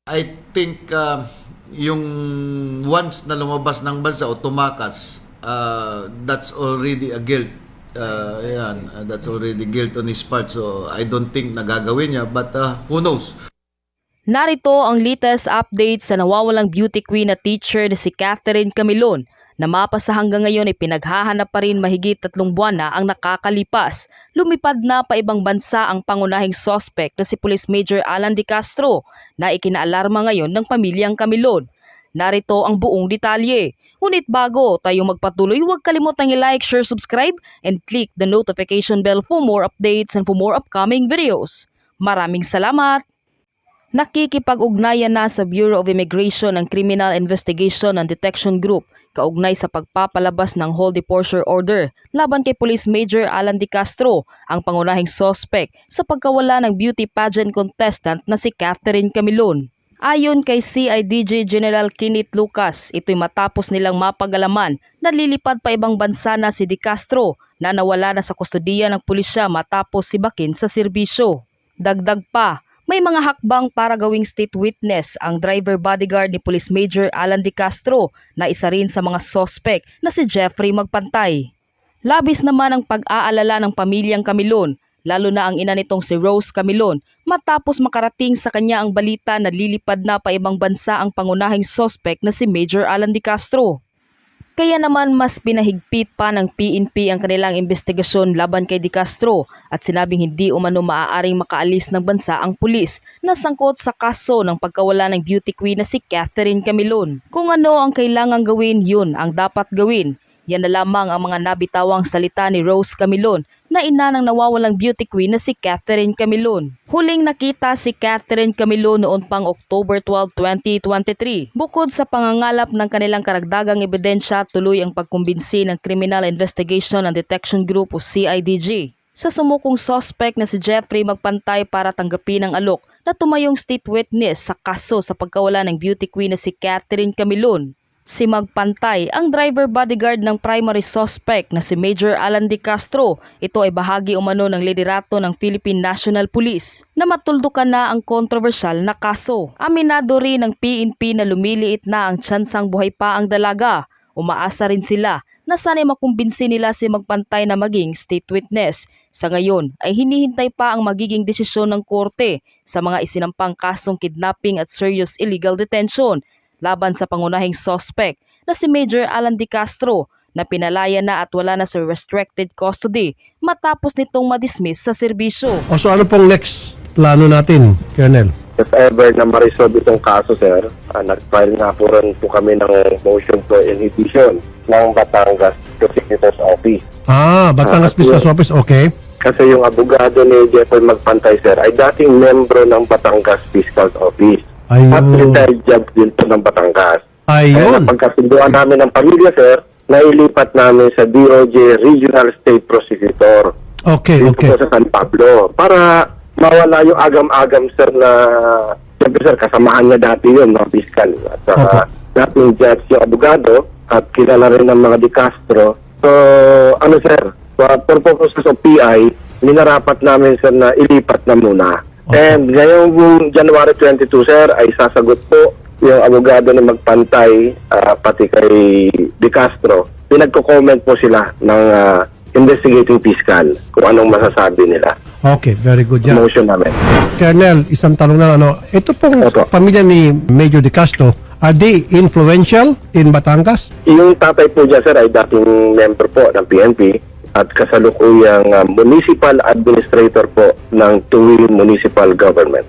I think yung once na lumabas ng bansa o tumakas, that's already a guilt. That's already guilt on his part. So I don't think nagagawin niya, but who knows? Narito ang latest update sa nawawalang beauty queen na teacher na si Catherine Camilon na mapasa hanggang ngayon ay pinaghahanap pa rin mahigit 3 buwan na ang nakakalipas. Lumipad na pa ibang bansa ang pangunahing suspect na si Police Major Alan De Castro na ikinaalarma ngayon ng pamilyang Camilon. Narito ang buong detalye. Ngunit bago tayo magpatuloy, huwag kalimutang i-like, share, subscribe, and click the notification bell for more updates and for more upcoming videos. Maraming salamat! Nakikipag-ugnayan na sa Bureau of Immigration ang Criminal Investigation and Detection Group kaugnay sa pagpapalabas ng hold departure order laban kay Police Major Alan De Castro, ang pangunahing suspect sa pagkawala ng beauty pageant contestant na si Catherine Camilon. Ayon kay CIDG General Kenneth Lucas, ito'y matapos nilang mapag-alaman na lilipad pa ibang bansa na si De Castro na nawala na sa kustodiya ng pulisya matapos sibakin sa serbisyo. Dagdag pa, may mga hakbang para gawing state witness ang driver bodyguard ni Police Major Alan De Castro na isa rin sa mga suspect na si Jeffrey Magpantay. Labis naman ang pag-aalala ng pamilyang Camilon, lalo na ang ina nitong si Rose Camilon, matapos makarating sa kanya ang balita na lilipad na pa ibang bansa ang pangunahing suspect na si Major Alan De Castro. Kaya naman mas pinahigpit pa ng PNP ang kanilang investigasyon laban kay De Castro at sinabing hindi umano maaaring makaalis ng bansa ang pulis na sangkot sa kaso ng pagkawala ng beauty queen na si Catherine Camilon. Kung ano ang kailangang gawin, yun ang dapat gawin. Yan na lamang ang mga nabitawang salita ni Rose Camilon na ina ng nawawalang beauty queen na si Catherine Camilon. Huling nakita si Catherine Camilon noon pang October 12, 2023. Bukod sa pangangalap ng kanilang karagdagang ebidensya, tuloy ang pagkumbinsi ng Criminal Investigation and Detection Group o CIDG sa sumukong suspect na si Jeffrey Magpantay para tanggapin ang alok na tumayong state witness sa kaso sa pagkawala ng beauty queen na si Catherine Camilon. Si Magpantay, ang driver bodyguard ng primary suspect na si Major Alan De Castro. Ito ay bahagi umano ng liderato ng Philippine National Police na matuldukan na ang kontrobersyal na kaso. Aminado rin ng PNP na lumiliit na ang tsansang buhay pa ang dalaga. Umaasa rin sila na sana'y makumbinsi nila si Magpantay na maging state witness. Sa ngayon ay hinihintay pa ang magiging desisyon ng korte sa mga isinampang kasong kidnapping at serious illegal detention laban sa pangunahing suspect na si Major Alan De Castro na pinalaya na at wala na sa restricted custody matapos nitong madismiss sa serbisyo. O so ano pong next plano natin, Colonel? If ever na ma-resolve itong kaso, sir, nag-file nga po rin po kami ng motion for inhibition ng Batangas Prosecutor's Office. Batangas Fiscal's Office, okay. Kasi yung abogado ni Jeffrey Magpantay, sir, ay dating membro ng Batangas Fiscal's Office. Ayun. At retired judge din po ng Batangas. Kaya Ayun. pagkasunduan namin ng pamilya, sir, nailipat namin sa DOJ Regional State Prosecutor. Okay, Dito okay. po sa San Pablo. Para mawala yung agam-agam, sir, na siyempre, sir, kasamahan niya dati yun, mga fiscal. At dating judge yung abogado at kilala rin ng mga De Castro. So, ano, sir, for purposes of PI, minarapat namin, sir, na ilipat na muna. Okay. And ngayong January 22, sir, ay sasagot po yung abogado na Magpantay, pati kay De Castro. Pinagko-comment po sila ng investigating fiscal kung anong masasabi nila. Okay, very good yan. Motion namin. Colonel, isang tanong na ito pong Opo. pamilya ni Major De Castro, are they influential in Batangas? Yung tatay po dyan, sir, ay dating member po ng PNP at kasalukuyang municipal administrator po ng Tuwil Municipal Government.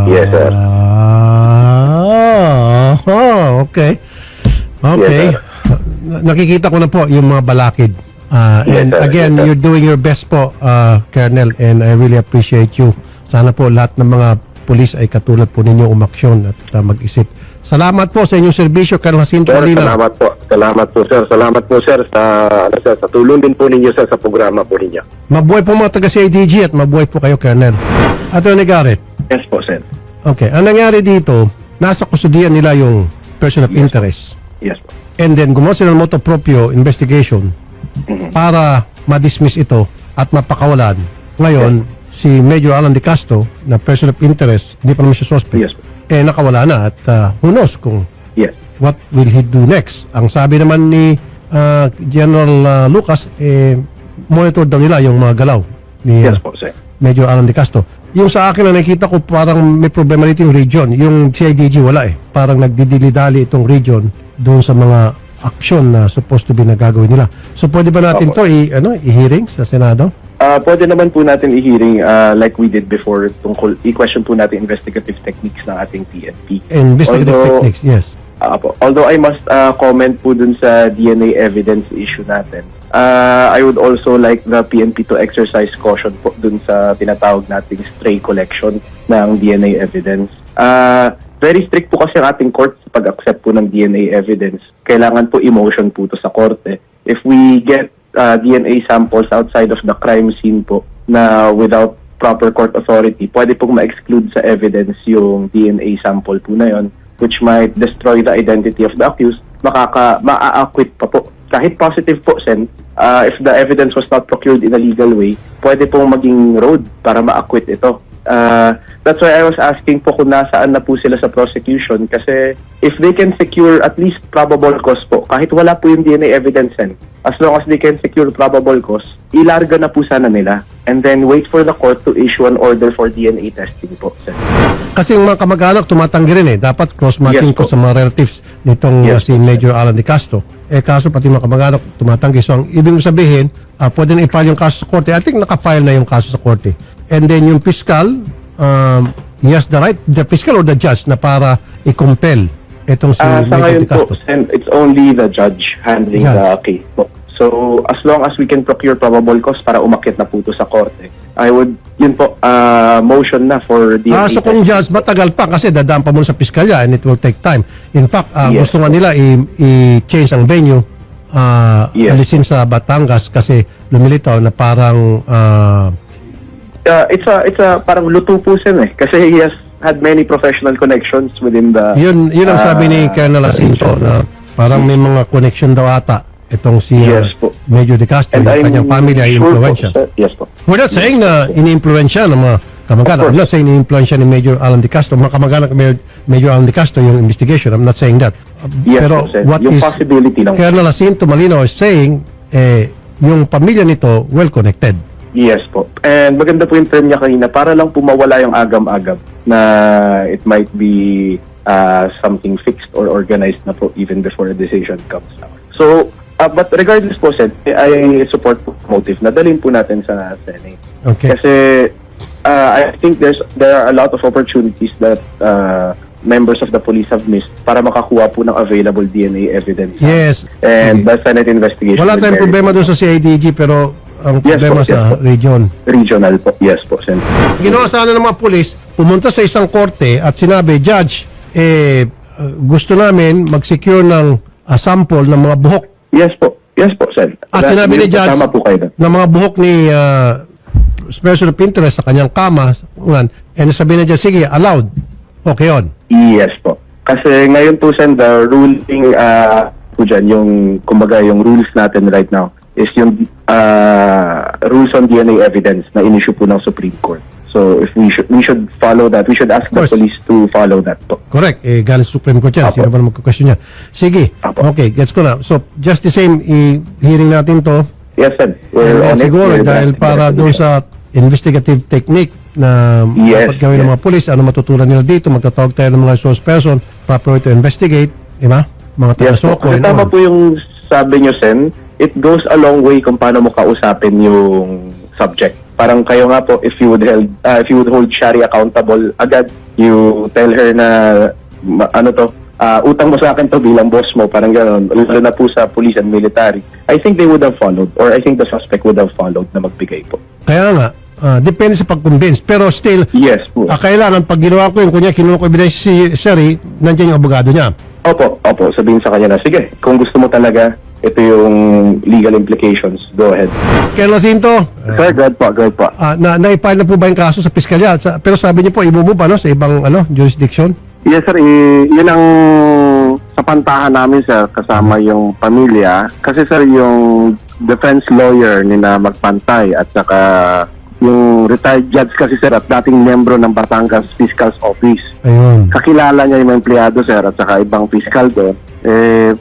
Yes, sir. Okay. Okay. Yes, sir. Nakikita ko na po yung mga balakid. And Yes, sir. again, Yes, sir. you're doing your best po, Colonel, and I really appreciate you. Sana po lahat ng mga pulis ay katulad po ninyo umaksyon at mag-isip. Salamat po sa inyong serbisyo, Colonel Jacinto Sir, Molina. salamat po. Salamat po, sir. Salamat po, sir, sa tulong din po ninyo, sir, sa programa po ninyo. Mabuhay po mga taga-CIDG at mabuhay po kayo, Colonel. Attorney Garrett. Yes po, sir. Okay, ang nangyari dito, nasa kustudiyan nila yung person of interest. Yes po. And then gumawa sila ng motu proprio investigation para ma-dismiss ito at mapakawalan. Ngayon, si Major Alan De Castro na person of interest, hindi pa naman siya suspect, Yes po. nakawala na at who knows kung Yes. what will he do next. Ang sabi naman ni General Lucas, monitor daw nila yung mga galaw ni Yes po, sir. Major Alan De Castro. Yung sa akin na nakita ko parang may problema dito yung region. Yung CIDG wala Parang nagdidili-dali itong region doon sa mga aksyon na supposed to be nagagawin nila. So pwede ba natin to i-hearing sa Senado? Pwede naman po natin i-hearing like we did before tungkol i-question po natin investigative techniques ng ating PNP. Investigative techniques, yes. Although I must comment po dun sa DNA evidence issue natin. I would also like the PNP to exercise caution po dun sa tinatawag nating stray collection ng DNA evidence. Very strict po kasi ang ating court sa pag-accept po ng DNA evidence. Kailangan po emotion po to sa korte. If we get DNA samples outside of the crime scene po na without proper court authority, pwede pong ma-exclude sa evidence yung DNA sample po na yon, which might destroy the identity of the accused. Ma-acquit pa po. Kahit positive po, Sen, if the evidence was not procured in a legal way, pwede pong maging road para ma-acquit ito. That's why I was asking po kung nasaan na po sila sa prosecution kasi if they can secure at least probable cause po, kahit wala po yung DNA evidence, Sen, as long as they can secure probable cause, ilarga na po sana nila and then wait for the court to issue an order for DNA testing po, Sen. Kasi yung mga kamag-anak tumatanggi rin Dapat cross-matching Yes, ko po. sa mga relatives nitong Yes, si Major Alan De Castro. Kaso pati mga kamag-anak tumatanggi. So ang ibig mo sabihin, pwede na i-file yung kaso sa korte. I think naka-file na yung kaso sa korte. And then yung fiscal, he has the right, the fiscal or the judge na para i-compel itong si Sa Major ngayon De po, Castro. Sen, it's only the judge handling the case po. So, as long as we can procure probable cause para umakyat na po ito sa korte, I would, motion na for DNA So kung testing. judge, matagal pa kasi dadaan pa muna sa piskalya and it will take time. In fact, Yes, gusto nga po. nila i-change ang venue, Yes. alisin sa Batangas kasi lumilitaw na parang It's a parang luto po, Sen, kasi he has had many professional connections within the... yun ang sabi ni Colonel Jacinto na parang may mga connection daw ata itong si Yes, po. Major De Castro, yung kanyang family ay sure po, influensya. sir. Yes po. We're not saying na ini-influensya ng mga kamag-anak. Of course. I'm not saying ini-influensya ni Major Alan De Castro. Mga kamag-anak ni Major Alan De Castro yung investigation. I'm not saying that. Yes, Pero po, sir. what Yung is possibility lang. Colonel Jacinto Malino is saying, yung pamilya nito well-connected. Yes po. And maganda po yung term niya kanina para lang po mawala yung agam-agam na it might be something fixed or organized na po even before a decision comes out. So, but regardless po, Sen, I support po motive na dalhin po natin sa Senate. Okay. Kasi I think there are a lot of opportunities that members of the police have missed para makakuha po ng available DNA evidence. Yes. And Okay. the Senate investigation. Wala will tayong bear it. problema doon sa CIDG pero ang Yes, problema po, yes, sa po. region. Regional po. Yes po, Sen. Ginawa sana ng mga pulis, pumunta sa isang korte at sinabi, Judge, gusto namin mag-secure ng sample ng mga buhok. Yes po. Yes po, Sen. At sinabi ni Judge Tama po kayo doon. na mga buhok ni person of interest sa kanyang kama, and sabi na Judge, sige, allowed. Okay yun. Yes po. Kasi ngayon po, Sen, the ruling po dyan, yung, kumbaga, yung rules natin right now is yung rules on DNA evidence na in-issue po ng Supreme Court. So, if we should follow that. We should ask the course. police to follow that po. Correct. Galing sa Supreme Court yan. Apo. Sino ba naman magka-question niya? Sige. Apo. Okay, gets ko na. So, just the same, hearing natin to. Yes, Sen. And We're on it. siguro, We're dahil drafting para the doon resolution. sa investigative technique na Yes, dapat gawin ng yes. mga pulis, ano matutunan nila dito, magtatawag tayo ng mga source person, proper way to investigate, di ba? Mga Yes po. taga-soko Kasi and tama all. po yung sabi nyo, Sen. It goes a long way kung paano mo kausapin yung subject. Parang kayo nga po, if you would hold Shari accountable agad, you tell her na, utang mo sa akin to bilang boss mo, parang gano'n, lalo na po sa police and military. I think they would have followed, or I think the suspect would have followed na magbigay po. Kaya nga, depende sa pag-convince. Pero still, Yes po. kailangan, pag ginawa ko yun, kunya kinuha ko ebidensya si Sherry, nandiyan yung abogado niya. Opo, sabihin sa kanya na, sige, kung gusto mo talaga, ito yung legal implications, go ahead. Colonel Jacinto, Sir, good po. na-file na po ba yung kaso sa piskalya? Pero sabi niyo po, i-move pa no, sa ibang jurisdiction? Yes sir, yun ang sa pantahan namin sir, kasama yung pamilya. Kasi sir, yung defense lawyer ni na Magpantay at saka Yung retired judge kasi sir at dating membro ng Batangas Fiscal's Office. Ayun. Kakilala niya yung mga empleyado sir at saka ibang fiscal doon.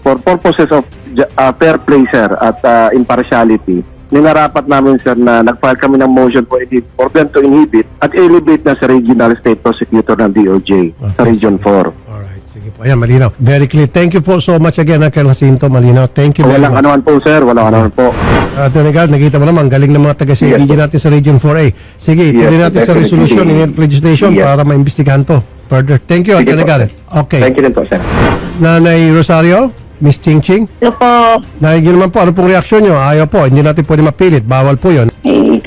For purposes of fair play sir at impartiality, ninarapat namin sir na nag-file kami ng motion for them to inhibit at elevate na sa Regional State Prosecutor ng DOJ sa Region 4. Alright, sige po. Ayan, malinaw. Very clear. Thank you po so much again, Colonel Jacinto. Malinaw. Thank you very Walang much. anuman po sir, walang anuman po. Attorney Garrett, nakita mo naman, galing ng mga taga-CIDG Yes, natin sa Region 4A. Sige, tuloy natin sa definitely. resolution in legislation Yes. para maimbestigahan to further. Thank you, Sige Attorney po. Garrett. Okay. Thank you din po sir. Nanay Rosario, Miss Ching Ching. Ito po, Nahigil naman po, ano pong reaksyon nyo? Ayaw po, hindi natin pwede mapilit. Bawal po yun.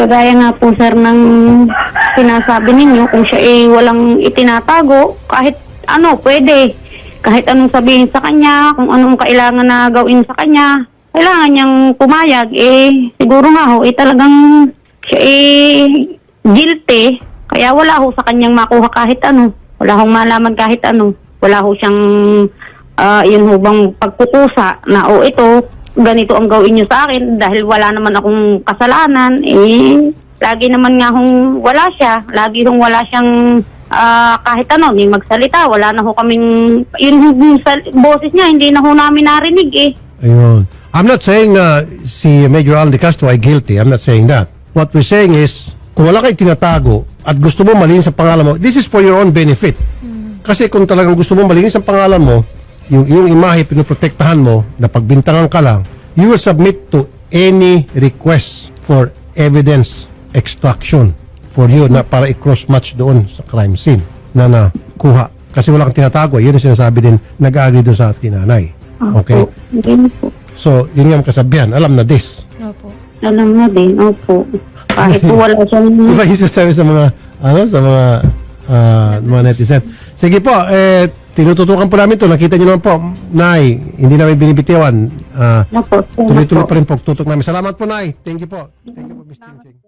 kagaya nga po sir ng sinasabi ninyo, kung siya walang itinatago, kahit ano, pwede. Kahit anong sabihin sa kanya, kung anong kailangan na gawin sa kanya, kailangan niyang pumayag. Siguro nga ho, talagang siya guilty, kaya wala ho sa kanyang makuha kahit ano. Wala hong malaman kahit ano. Wala ho siyang yun ho bang pagkukusa na ito, ganito ang gawin niyo sa akin dahil wala naman akong kasalanan. Lagi naman nga hong wala siya. Lagi hong wala siyang kahit ano, hindi magsalita. Wala na ho kaming, yun sa boses niya, hindi na ho namin narinig Ayun. I'm not saying na si Major Alan De Castro ay guilty. I'm not saying that. What we're saying is, kung wala kayo tinatago at gusto mo malinis ang pangalan mo, this is for your own benefit. Kasi kung talagang gusto mo malinis ang pangalan mo, yung imahe pinoprotektahan mo, na pagbintangan ka lang, you will submit to any request for evidence extraction for you na para i-cross match doon sa crime scene na nakuha. Kasi wala kang tinatago. Yun ang sinasabi din, nag-agree doon sa ating nanay. Okay? Din po. So, yun nga ang kasabihan. Alam na this. Alam mo din, opo. Kahit po wala siyang... Diba yung sinasabi sa mga, mga netizen. Sige po, tinututukan po namin to. Nakita niyo naman po, Nay, hindi namin binibitiwan. Opo, Tuloy-tuloy pa rin po tutok namin. Salamat po, Nay. Thank you po. Thank you po, Ms. Ching Ching.